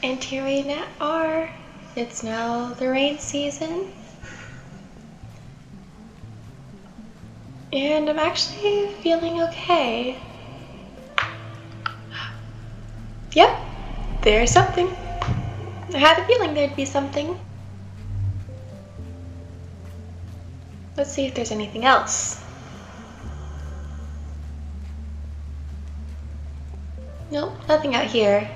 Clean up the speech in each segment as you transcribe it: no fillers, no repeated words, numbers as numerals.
And here we are. It's now the rain season. And I'm actually feeling okay. Yep, there's something. I had a feeling there'd be something. Let's see if there's anything else. Nope, nothing out here.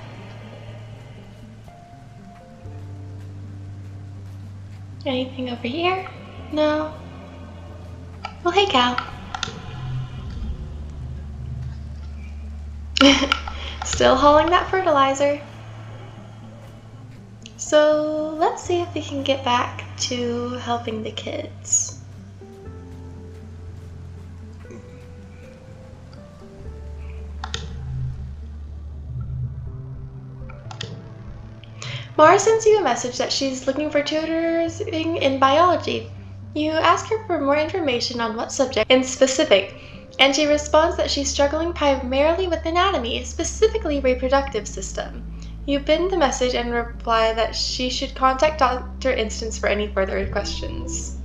Anything over here? No. Well, hey, Cal. Still hauling that fertilizer. So let's see if we can get back to helping the kids. Mara sends you a message that she's looking for tutors in biology. You ask her for more information on what subject in specific, and she responds that she's struggling primarily with anatomy, specifically reproductive system. You pin the message and reply that she should contact Dr. Instance for any further questions.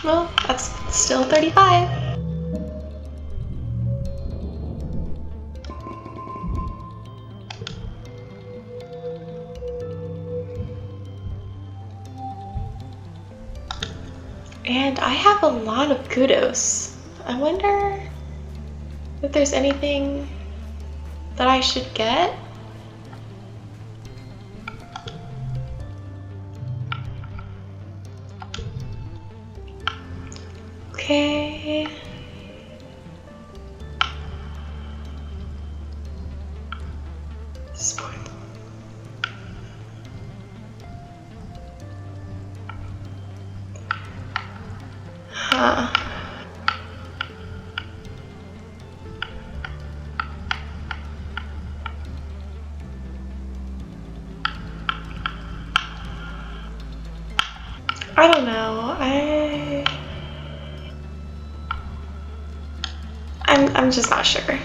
Well, that's still 35. And I have a lot of kudos. I wonder if there's anything that I should get? Okay. Sport. Huh. I don't know. I'm just not sure.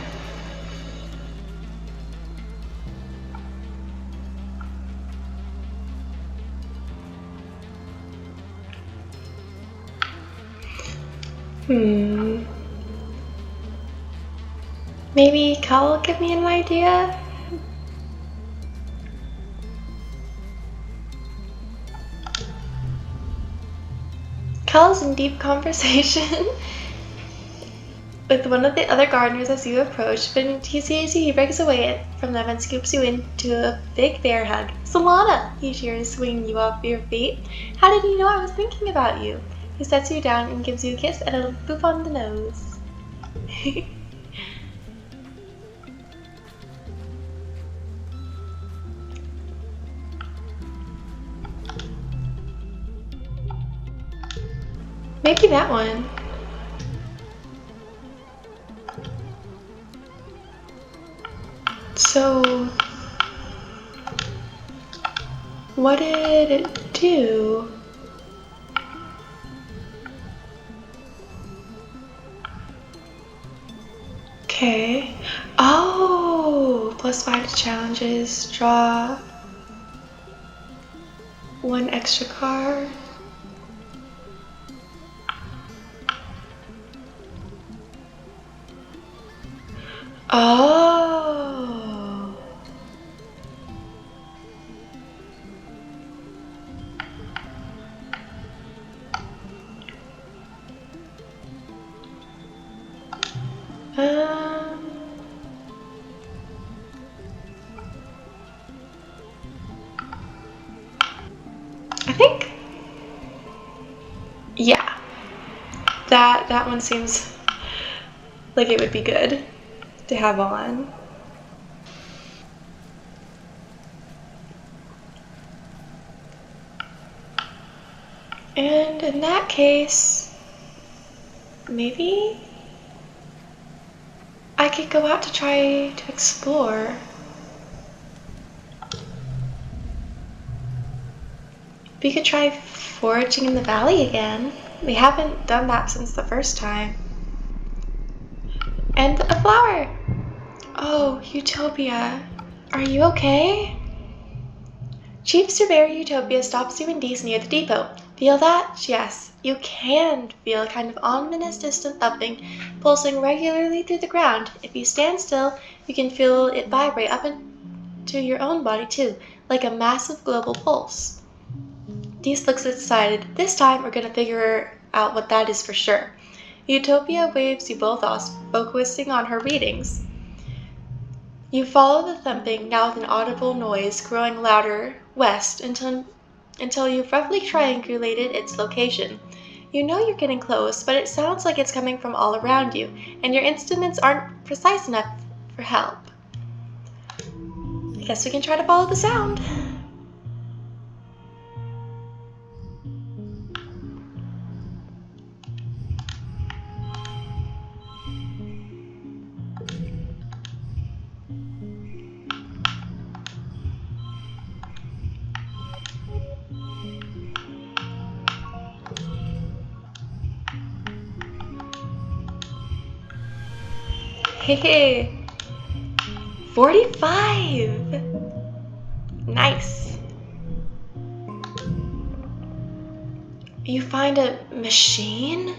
Maybe Cal will give me an idea? Cal's in deep conversation with one of the other gardeners as you approach. When he sees you, he breaks away from them and scoops you into a big bear hug. Solana, he cheers, swinging you off your feet. How did you know I was thinking about you? He sets you down and gives you a kiss and a boop on the nose. Maybe that one. So, what did it do? Okay. Oh, +5 to challenges. Draw 1 extra card. Oh. I think, yeah, that one seems like it would be good to have on. And in that case, maybe I could go out to try to explore. We could try foraging in the valley again. We haven't done that since the first time. And a flower! Oh, Utopia. Are you okay? Chief Surveyor Utopia stops you and Dees near the depot. Feel that? She asks. You can feel a kind of ominous distant thumping, pulsing regularly through the ground. If you stand still, you can feel it vibrate up into your own body too, like a massive global pulse. Dees looks excited. This time we're going to figure out what that is for sure. Utopia waves you both off, focusing on her readings. You follow the thumping, now with an audible noise growing louder west until you've roughly triangulated its location. You know you're getting close, but it sounds like it's coming from all around you, and your instruments aren't precise enough for help. I guess we can try to follow the sound. Hey, 45! Nice. You find a machine?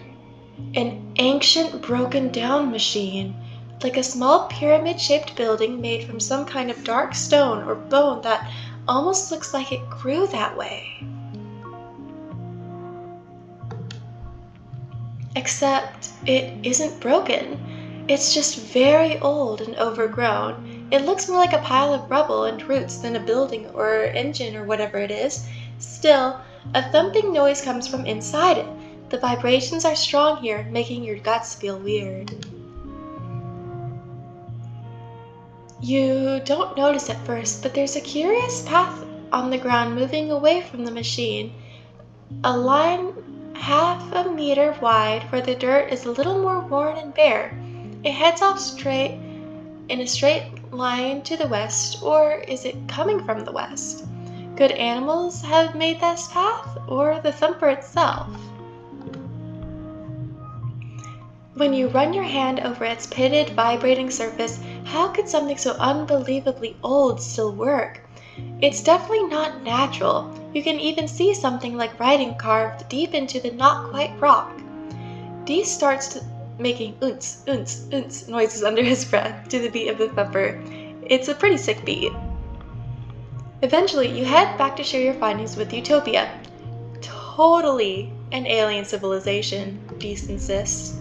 An ancient broken down machine, like a small pyramid-shaped building made from some kind of dark stone or bone that almost looks like it grew that way. Except it isn't broken. It's just very old and overgrown. It looks more like a pile of rubble and roots than a building or engine or whatever it is. Still, a thumping noise comes from inside it. The vibrations are strong here, making your guts feel weird. You don't notice at first, but there's a curious path on the ground moving away from the machine. A line half a meter wide where the dirt is a little more worn and bare. It heads off straight in a straight line to the west, or is it coming from the west? Could animals have made this path, or the thumper itself? When you run your hand over its pitted, vibrating surface, how could something so unbelievably old still work? It's definitely not natural. You can even see something like writing carved deep into the not-quite rock. Dee starts making oonts, oonts, oonts noises under his breath to the beat of the thumper. It's a pretty sick beat. Eventually, you head back to share your findings with Utopia. Totally an alien civilization, Dee insists.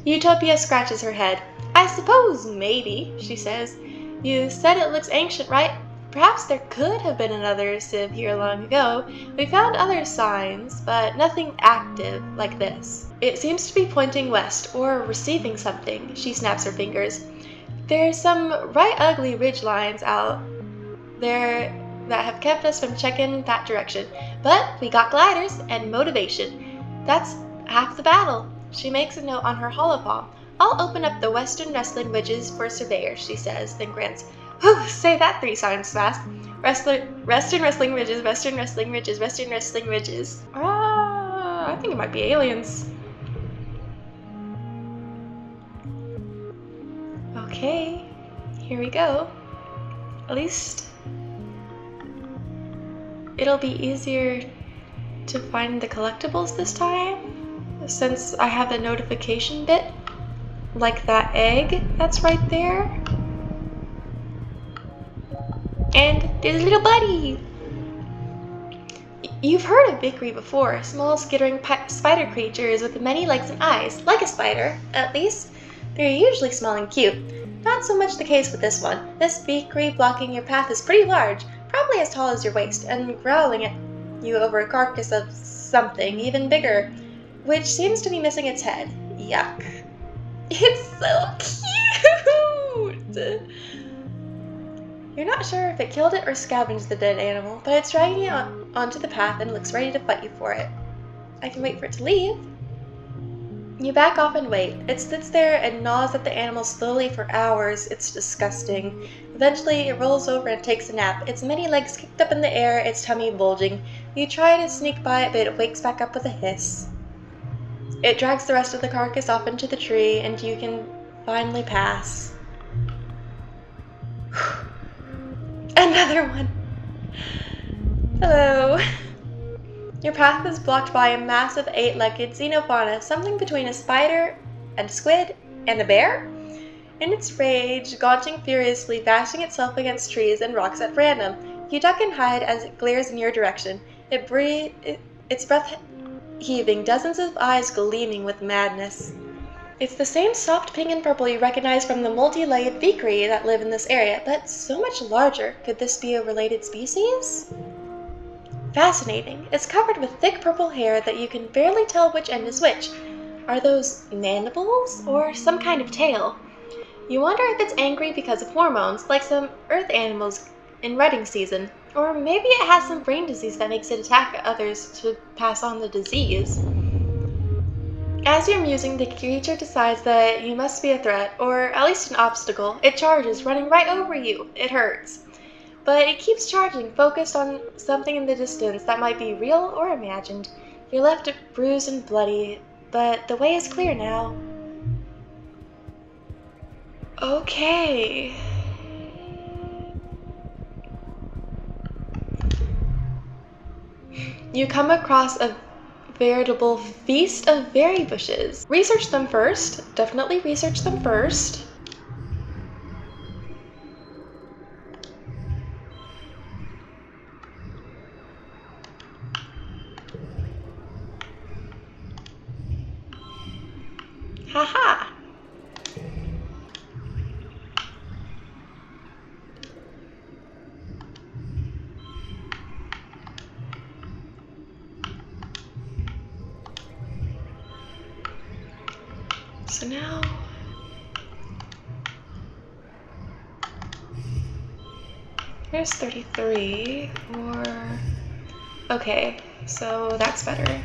Utopia scratches her head. I suppose, maybe, she says. You said it looks ancient, right? Perhaps there could have been another civ here long ago. We found other signs, but nothing active like this. It seems to be pointing west, or receiving something. She snaps her fingers. There's some right ugly ridge lines out there that have kept us from checking that direction. But we got gliders and motivation. That's half the battle. She makes a note on her holopalm. I'll open up the western wrestling ridges for surveyors, she says, then grants. Whew, say that 3 times fast. Western wrestling ridges, western wrestling ridges, western wrestling ridges. I think it might be aliens. Okay, here we go. At least it'll be easier to find the collectibles this time, since I have the notification bit, like that egg that's right there. And there's a little buddy! You've heard of Vickery before, small skittering spider creatures with many legs and eyes, like a spider, at least. They're usually small and cute. Not so much the case with this one. This Vickery blocking your path is pretty large, probably as tall as your waist, and growling at you over a carcass of something even bigger, which seems to be missing its head. Yuck. It's so cute! You're not sure if it killed it or scavenged the dead animal, but it's dragging it onto the path and looks ready to fight you for it. I can wait for it to leave. You back off and wait. It sits there and gnaws at the animal slowly for hours. It's disgusting. Eventually, it rolls over and takes a nap, its many legs kicked up in the air, its tummy bulging. You try to sneak by it, but it wakes back up with a hiss. It drags the rest of the carcass off into the tree, and you can finally pass. Another one. Hello. Your path is blocked by a massive 8-legged xenofauna, something between a spider and a squid and a bear. In its rage, gaunting furiously, bashing itself against trees and rocks at random, you duck and hide as it glares in your direction. Its breath heaving, dozens of eyes gleaming with madness. It's the same soft pink and purple you recognize from the multi-legged vicri that live in this area, but so much larger. Could this be a related species? Fascinating. It's covered with thick purple hair that you can barely tell which end is which. Are those mandibles or some kind of tail? You wonder if it's angry because of hormones, like some earth animals in rutting season, or maybe it has some brain disease that makes it attack others to pass on the disease. As you're musing, the creature decides that you must be a threat, or at least an obstacle. It charges, running right over you. It hurts. But it keeps charging, focused on something in the distance that might be real or imagined. You're left bruised and bloody, but the way is clear now. Okay. You come across a veritable feast of berry bushes. Research them first. Definitely research them first. Haha. So now, here's 33, or, okay, so that's better.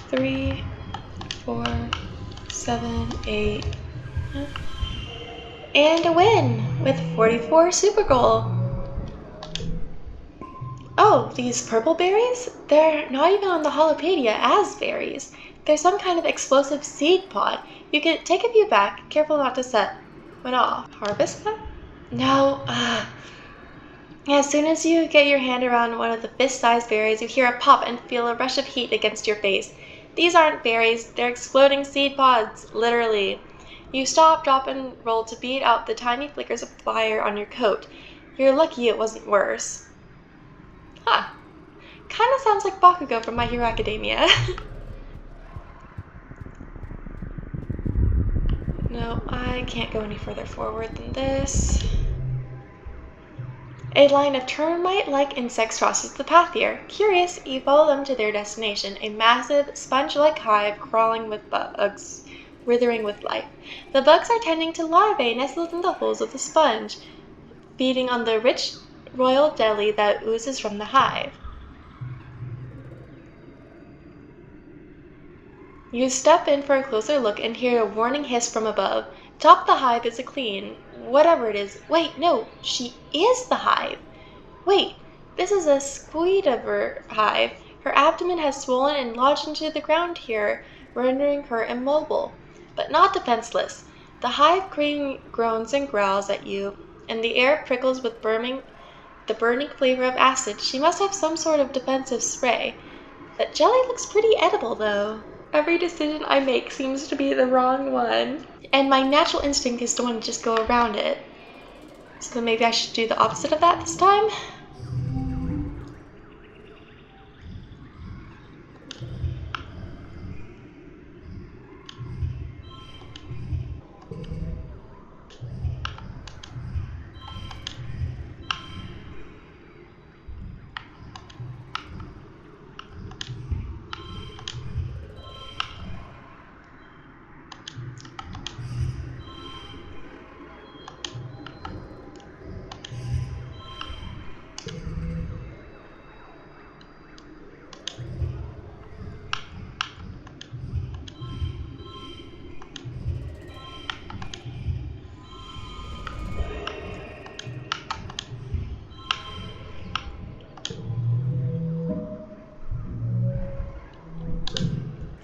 3, 4, 7, 8, and a win with 44 super gold. Oh, these purple berries? They're not even on the holopedia as berries. They're some kind of explosive seed pod. You can take a few back, careful not to set one off. Harvest them? No, As soon as you get your hand around one of the fist-sized berries, you hear a pop and feel a rush of heat against your face. These aren't berries, they're exploding seed pods, literally. You stop, drop, and roll to beat out the tiny flickers of fire on your coat. You're lucky it wasn't worse. Huh. Kinda sounds like Bakugo from My Hero Academia. No, I can't go any further forward than this. A line of termite-like insects crosses the path here. Curious, you follow them to their destination, a massive, sponge-like hive crawling with bugs, writhing with life. The bugs are tending to larvae nestled in the holes of the sponge, feeding on the rich royal jelly that oozes from the hive. You step in for a closer look and hear a warning hiss from above. Top the hive is a queen, whatever it is. Wait, no, she is the hive. Wait, this is a squeediver hive. Her abdomen has swollen and lodged into the ground here, rendering her immobile, but not defenseless. The hive queen groans and growls at you, and the air prickles with the burning flavor of acid. She must have some sort of defensive spray. That jelly looks pretty edible, though. Every decision I make seems to be the wrong one, and my natural instinct is to want to just go around it. So maybe I should do the opposite of that this time?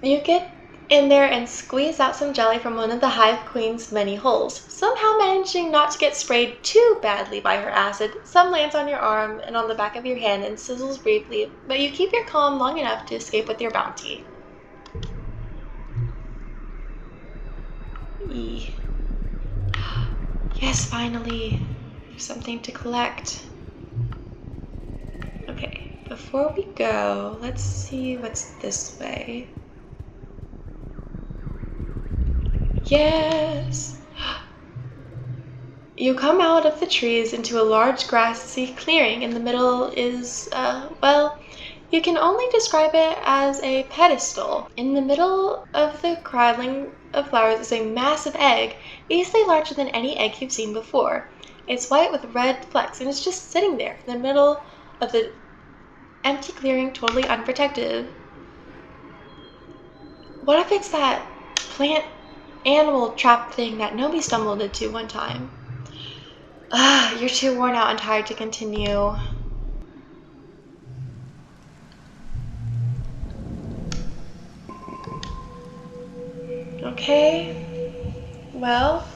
You get in there and squeeze out some jelly from one of the Hive Queen's many holes, somehow managing not to get sprayed too badly by her acid. Some lands on your arm and on the back of your hand and sizzles briefly, but you keep your calm long enough to escape with your bounty. Yes, finally. There's something to collect. Okay, before we go, let's see what's this way. Yes! You come out of the trees into a large grassy clearing. In the middle is, well, you can only describe it as a pedestal. In the middle of the cradling of flowers is a massive egg, easily larger than any egg you've seen before. It's white with red flecks, and it's just sitting there in the middle of the empty clearing, totally unprotected. What if it's that plant animal trap thing that Nomi stumbled into one time? You're too worn out and tired to continue. Okay, well,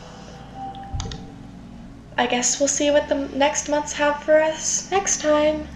I guess we'll see what the next months have for us next time.